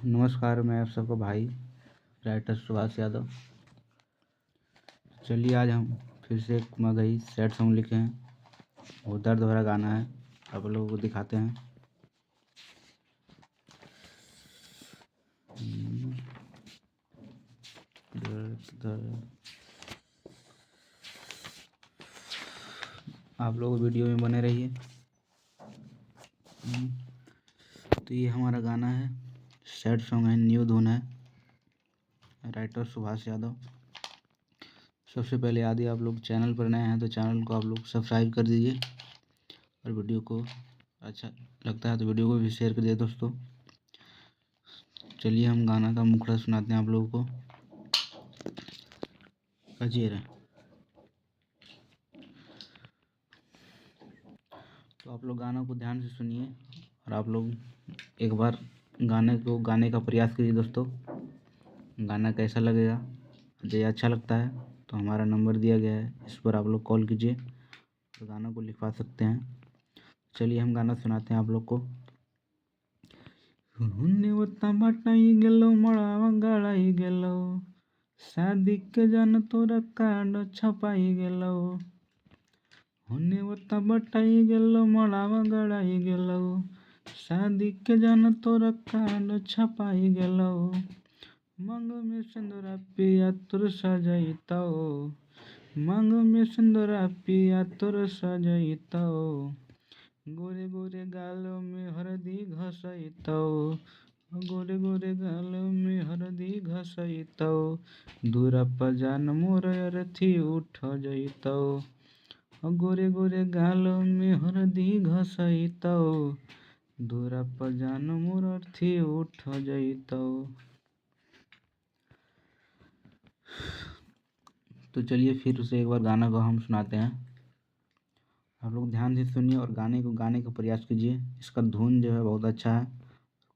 नमस्कार, मैं आप सबका भाई राइटर सुभाष यादव। चलिए आज हम फिर से एक मगही सैड सॉन्ग लिखे हैं। वो दर्द भरा गाना है, आप लोगों को दिखाते हैं। आप लोग वीडियो में बने रहिए। तो ये हमारा गाना है, सैड सॉन्ग है, न्यू धुन है, राइटर सुभाष यादव। सबसे पहले यदि आप लोग चैनल पर नए हैं तो चैनल को आप लोग सब्सक्राइब कर दीजिए, और वीडियो को अच्छा लगता है तो वीडियो को भी शेयर कर दीजिए दोस्तों। चलिए हम गाना का मुखड़ा सुनाते हैं आप लोगों को। अजीर है तो आप लोग गाना को ध्यान से सुनिए, और आप लोग एक बार गाने का प्रयास कीजिए दोस्तों। गाना कैसा लगेगा, यदि अच्छा लगता है तो हमारा नंबर दिया गया है, इस पर आप लोग कॉल कीजिए तो गाना को लिखवा सकते हैं। चलिए हम गाना सुनाते हैं आप लोग को। बाटाई गेलो मड़ावा गाड़ाई गेलो, शादी के जन तोरा कार्ड छपाई गेलो। बाटाई गेलो मड़ावा गाड़ाई गेलो, शादी के जन तोरा कार्ड छपाई गेलो। मांग में सिंदूरा पिया तोर सजाइतो, मांग में सिंदूरा पिया तोर सजाइतो। गोरे गोरे गालों में हरदी घसैतो, गोरे गोरे गालों में हरदी घसैतो। दूरा पर जान मोर अरथी उठ जइतो, गोरे गोरे गालों में हरदी घसैतो। दूरा पर जान मोर अरथी उठ जइतो। तो चलिए फिर से एक बार गाना को हम सुनाते हैं। आप लोग ध्यान से सुनिए और गाने का प्रयास कीजिए। इसका धुन जो है बहुत अच्छा है,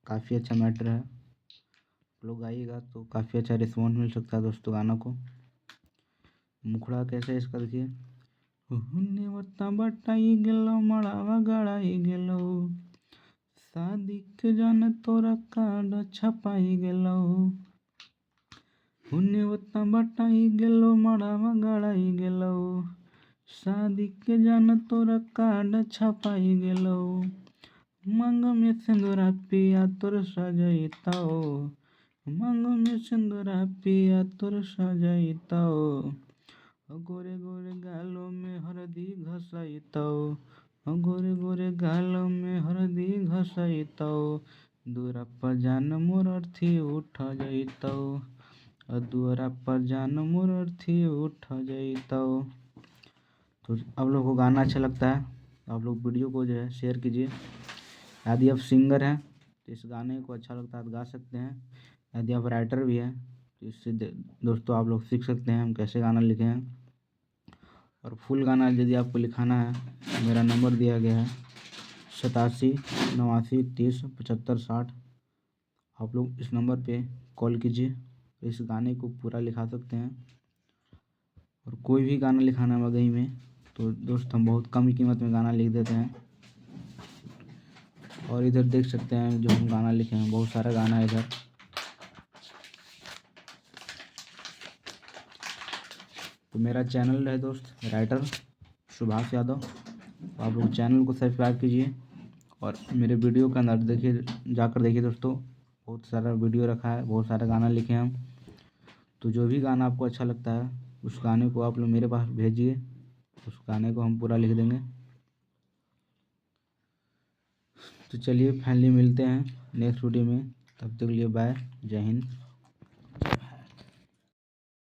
काफ़ी अच्छा मैटर है। आप लोग गाइएगा तो काफ़ी अच्छा रिस्पॉन्स मिल सकता है दोस्तों गाना को। मुखड़ा कैसे है इसका देखिए। बाटाई गेलो मड़ावा गाड़ाई गेलो, शादी के जन तोरा कार्ड छपाई गेलो। बाटाई गेलो मड़ावा गाड़ाई गेलो, शादी के जन तोरा कार्ड छपाई गेलो। मांग में सिंदूरा पिया तोर सजाइतो, मांग में सिंदूरा पिया तोर सजाइतो। गोरे गोरे गालों में हरदी घसैतो, गोरे गोरे गालों में हरदी घसैतो। दूरा पर जान मोर अरथी उठ जइतो, दूरा पर जान मोर अरथी उठ जइतो। तो आप लोग को गाना अच्छा लगता है तो आप लोग वीडियो को जो है शेयर कीजिए। यदि आप सिंगर हैं तो इस गाने को अच्छा लगता है तो गा सकते हैं। यदि आप राइटर भी हैं तो इससे दोस्तों आप लोग सीख सकते हैं हम कैसे गाना लिखे हैं। और फुल गाना यदि आपको लिखाना है तो मेरा नंबर दिया गया है 87 89 30 75 60। आप लोग इस नंबर पे कॉल कीजिए, तो इस गाने को पूरा लिखा सकते हैं। और कोई भी गाना लिखाना है मगही में तो दोस्त हम बहुत कम कीमत में गाना लिख देते हैं। और इधर देख सकते हैं जो हम गाना लिखे हैं, बहुत सारा गाना है इधर। तो मेरा चैनल है दोस्त राइटर सुभाष यादव, तो आप लोग चैनल को सब्सक्राइब कीजिए और मेरे वीडियो के अंदर देखिए, जाकर देखिए दोस्तों, बहुत सारा वीडियो रखा है, बहुत सारा गाना लिखे हैं हम। तो जो भी गाना आपको अच्छा लगता है उस गाने को आप लोग मेरे पास भेजिए, उस गाने को हम पूरा लिख देंगे। तो चलिए फाइनली मिलते हैं नेक्स्ट वीडियो में, तब तक के लिए बाय, जय हिंद।